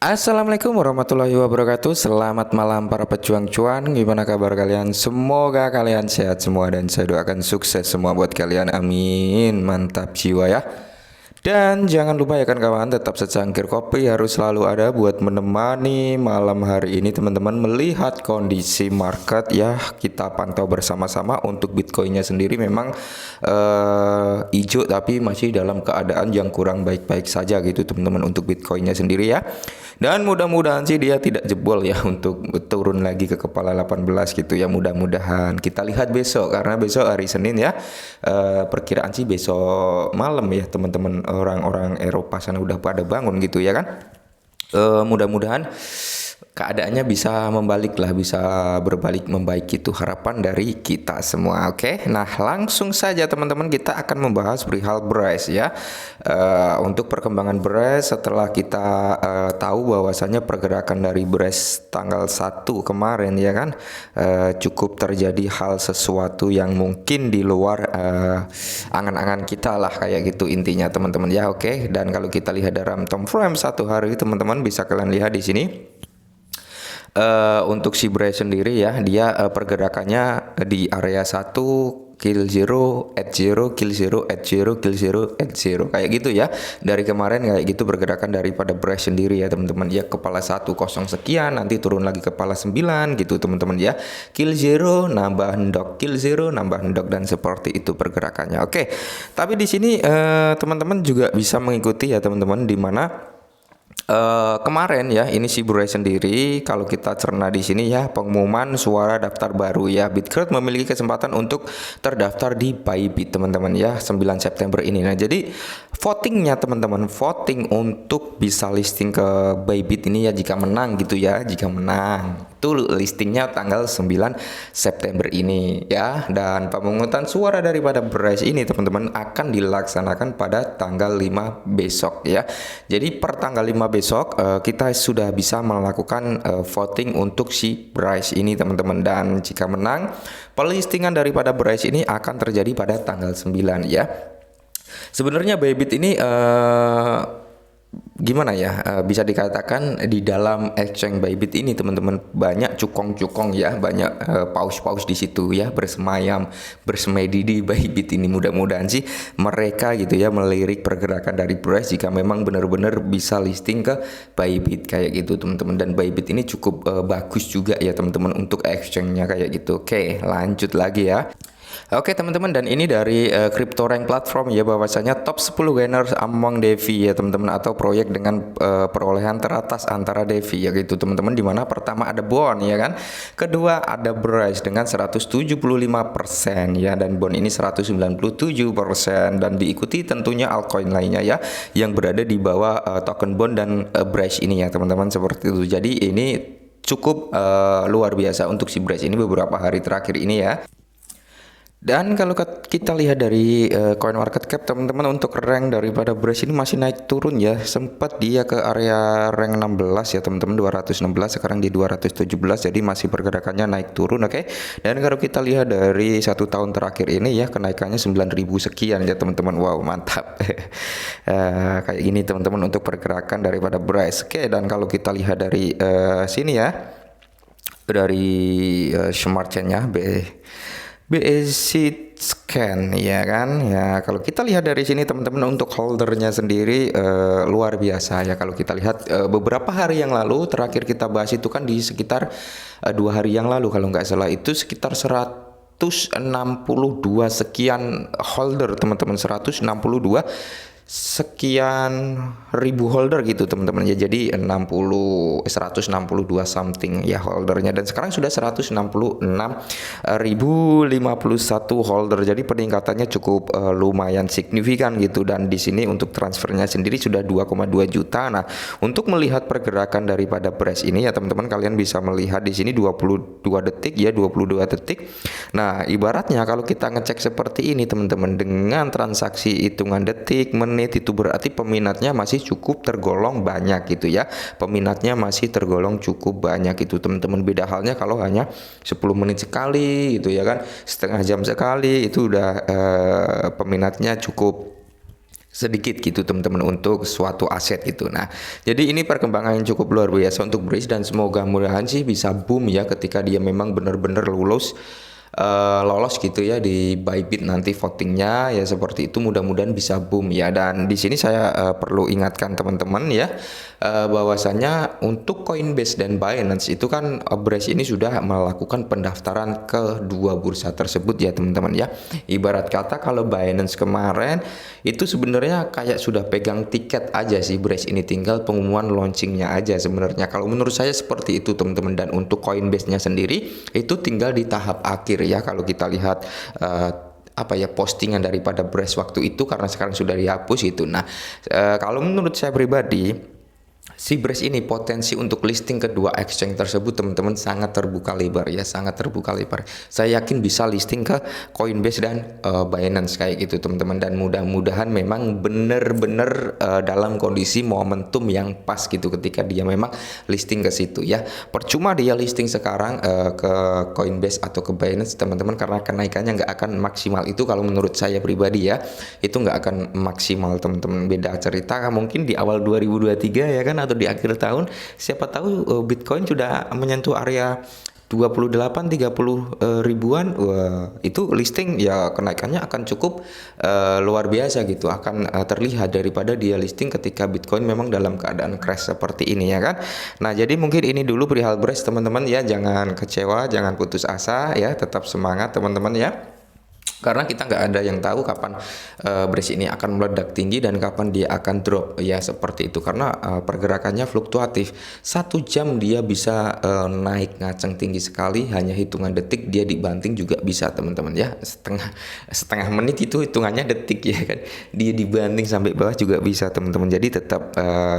Assalamualaikum warahmatullahi wabarakatuh. Selamat malam para pejuang cuan. Gimana kabar kalian? Semoga kalian sehat semua dan saya doakan sukses semua buat kalian. Amin. Mantap jiwa ya. Dan jangan lupa ya kan kawan, tetap secangkir kopi harus selalu ada buat menemani malam hari ini teman-teman melihat kondisi market ya. Kita pantau bersama-sama. Untuk Bitcoinnya sendiri memang hijau tapi masih dalam keadaan yang kurang baik-baik saja gitu teman-teman untuk Bitcoinnya sendiri ya. Dan mudah-mudahan sih dia tidak jebol ya untuk turun lagi ke kepala 18 gitu ya, mudah-mudahan. Kita lihat besok karena besok hari Senin ya. Perkiraan sih besok malam ya teman-teman, orang-orang Eropa sana udah pada bangun gitu ya kan. Mudah-mudahan keadaannya bisa membalik lah, bisa berbalik membaik, itu harapan dari kita semua. Oke, nah langsung saja teman-teman kita akan membahas perihal beras ya. Untuk perkembangan beras setelah kita tahu bahwasannya pergerakan dari beras tanggal 1 kemarin ya kan, cukup terjadi hal sesuatu yang mungkin di luar angan-angan kita lah kayak gitu intinya teman-teman ya. Oke, dan kalau kita lihat dalam time frame satu hari teman-teman bisa kalian lihat di sini. Untuk si Bray sendiri ya, dia pergerakannya di area 1 kill 0 at 0 kill 0 at 0 kill 0 at 0 kayak gitu ya. Dari kemarin kayak gitu pergerakan daripada Bray sendiri ya teman-teman ya, kepala 1 kosong sekian, nanti turun lagi kepala 9 gitu teman-teman ya. Kill 0 nambah hendok, kill 0 nambah hendok, dan seperti itu pergerakannya. Oke. Tapi di sini teman-teman juga bisa mengikuti ya teman-teman, di mana kemarin ya, ini si Bray sendiri kalau kita cerna di sini ya, pengumuman suara daftar baru ya. Bitcrowd memiliki kesempatan untuk terdaftar di Bybit teman-teman ya 9 September ini. Nah, jadi votingnya teman-teman, voting untuk bisa listing ke Bybit ini ya, jika menang gitu ya, jika menang itu listingnya tanggal 9 September ini ya. Dan pemungutan suara daripada Bray ini teman-teman akan dilaksanakan pada tanggal 5 besok ya. Jadi per tanggal 5 besok kita sudah bisa melakukan voting untuk si Bryce ini teman-teman, dan jika menang pelistingan daripada Bryce ini akan terjadi pada tanggal 9 ya. Sebenarnya Bybit ini gimana ya, bisa dikatakan di dalam exchange Bybit ini teman-teman banyak cukong-cukong ya, banyak paus-paus di situ ya, bersemayam bersemedi di Bybit ini. Mudah-mudahan sih mereka gitu ya melirik pergerakan dari Bryce jika memang benar-benar bisa listing ke Bybit kayak gitu teman-teman. Dan Bybit ini cukup bagus juga ya teman-teman untuk exchange-nya kayak gitu. Oke, lanjut lagi ya. Oke teman-teman, dan ini dari CryptoRank platform ya, bahwasanya top 10 gainers among DeFi ya teman-teman, atau proyek dengan perolehan teratas antara DeFi ya gitu teman-teman. Dimana pertama ada Bond ya kan, kedua ada Bryce dengan 175% ya, dan Bond ini 197%, dan diikuti tentunya altcoin lainnya ya yang berada di bawah token Bond dan Bryce ini ya teman-teman, seperti itu. Jadi ini cukup luar biasa untuk si Bryce ini beberapa hari terakhir ini ya. Dan kalau kita lihat dari coin market cap teman-teman, untuk rank daripada Bryce ini masih naik turun ya. Sempat dia ke area rank 16 ya teman-teman, 216, sekarang di 217, jadi masih pergerakannya naik turun. Oke. Dan kalau kita lihat dari 1 tahun terakhir ini ya, kenaikannya 9.000 sekian ya teman-teman. Wow, mantap. Kayak gini teman-teman untuk pergerakan daripada Bryce. Oke, dan kalau kita lihat dari sini ya, dari smart chain-nya BSC scan ya kan ya. Kalau kita lihat dari sini teman-teman, untuk holdernya sendiri luar biasa ya. Kalau kita lihat beberapa hari yang lalu terakhir kita bahas itu kan di sekitar 2 hari yang lalu kalau nggak salah, itu sekitar 162 sekian holder teman-teman, 162 sekian ribu holder gitu teman-teman ya. Jadi 162 something ya holdernya, dan sekarang sudah 166.051 holder. Jadi peningkatannya cukup lumayan signifikan gitu. Dan di sini untuk transfernya sendiri sudah 2,2 juta. Nah, untuk melihat pergerakan daripada Bryce ini ya teman-teman, kalian bisa melihat di sini 22 detik ya, 22 detik. Nah, ibaratnya kalau kita ngecek seperti ini teman-teman, dengan transaksi hitungan detik, menit, itu berarti peminatnya masih cukup tergolong banyak gitu ya. Peminatnya masih tergolong cukup banyak itu teman-teman. Beda halnya kalau hanya 10 menit sekali gitu ya kan, setengah jam sekali, itu udah peminatnya cukup sedikit gitu teman-teman untuk suatu aset gitu. Nah, jadi ini perkembangan yang cukup luar biasa untuk Brace dan semoga mudahan sih bisa boom ya ketika dia memang benar-benar lolos gitu ya di Bybit nanti votingnya ya, seperti itu, mudah-mudahan bisa boom ya. Dan di sini saya perlu ingatkan teman-teman ya, bahwasanya untuk Coinbase dan Binance itu kan Brace ini sudah melakukan pendaftaran ke dua bursa tersebut ya teman-teman ya. Ibarat kata kalau Binance kemarin itu sebenarnya kayak sudah pegang tiket aja sih Brace ini, tinggal pengumuman launchingnya aja sebenarnya. Kalau menurut saya seperti itu teman-teman. Dan untuk Coinbase-nya sendiri itu tinggal di tahap akhir ya, kalau kita lihat postingan daripada Brace waktu itu, karena sekarang sudah dihapus itu. Nah, kalau menurut saya pribadi, si Brace ini potensi untuk listing kedua exchange tersebut teman-teman sangat terbuka lebar ya, sangat terbuka lebar. Saya yakin bisa listing ke Coinbase dan Binance kayak gitu teman-teman. Dan mudah-mudahan memang benar-benar dalam kondisi momentum yang pas gitu ketika dia memang listing ke situ ya. Percuma dia listing sekarang ke Coinbase atau ke Binance teman-teman, karena kenaikannya nggak akan maksimal. Itu kalau menurut saya pribadi ya, itu nggak akan maksimal teman-teman. Beda cerita mungkin di awal 2023 ya kan, atau di akhir tahun, siapa tahu Bitcoin sudah menyentuh area 28-30 ribuan. Wah, itu listing ya kenaikannya akan cukup luar biasa gitu, akan terlihat daripada dia listing ketika Bitcoin memang dalam keadaan crash seperti ini ya kan. Nah, jadi mungkin ini dulu perihal Brace teman-teman ya, jangan kecewa, jangan putus asa ya, tetap semangat teman-teman ya. Karena kita nggak ada yang tahu kapan Brace ini akan meledak tinggi dan kapan dia akan drop ya, seperti itu. Karena pergerakannya fluktuatif. 1 jam dia bisa naik ngaceng tinggi sekali, hanya hitungan detik dia dibanting juga bisa teman-teman ya. Setengah menit itu hitungannya detik ya kan, dia dibanting sampai bawah juga bisa teman-teman. Jadi tetap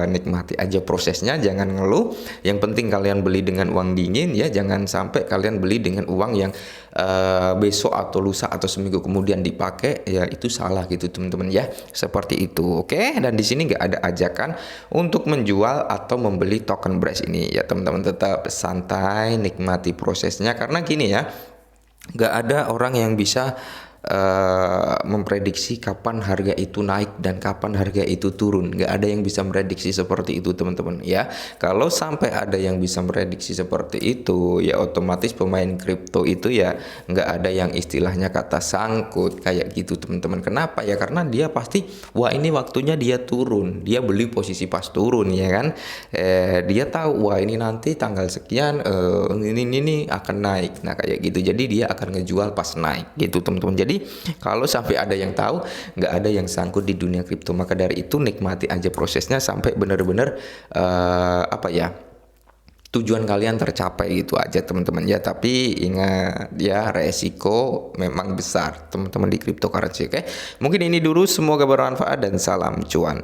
nikmati aja prosesnya, jangan ngeluh. Yang penting kalian beli dengan uang dingin ya, jangan sampai kalian beli dengan uang yang besok atau lusa atau seminggu kemudian dipakai ya, itu salah gitu teman-teman ya, seperti itu. Oke, dan di sini nggak ada ajakan untuk menjual atau membeli token Brace ini ya teman-teman. Tetap santai, nikmati prosesnya, karena gini ya, nggak ada orang yang bisa memprediksi kapan harga itu naik dan kapan harga itu turun. Nggak ada yang bisa memprediksi seperti itu teman-teman ya. Kalau sampai ada yang bisa memprediksi seperti itu ya, otomatis pemain kripto itu ya nggak ada yang istilahnya kata sangkut kayak gitu teman-teman. Kenapa ya? Karena dia pasti, wah ini waktunya dia turun, dia beli posisi pas turun ya kan. Dia tahu wah ini nanti tanggal sekian ini akan naik, nah kayak gitu. Jadi dia akan ngejual pas naik gitu teman-teman. Jadi kalau sampai ada yang tahu, nggak ada yang sangkut di dunia kripto. Maka dari itu nikmati aja prosesnya sampai benar-benar tujuan kalian tercapai gitu aja teman-teman ya. Tapi ingat ya, resiko memang besar teman-teman di cryptocurrency. Oke, mungkin ini dulu, semoga bermanfaat dan salam cuan.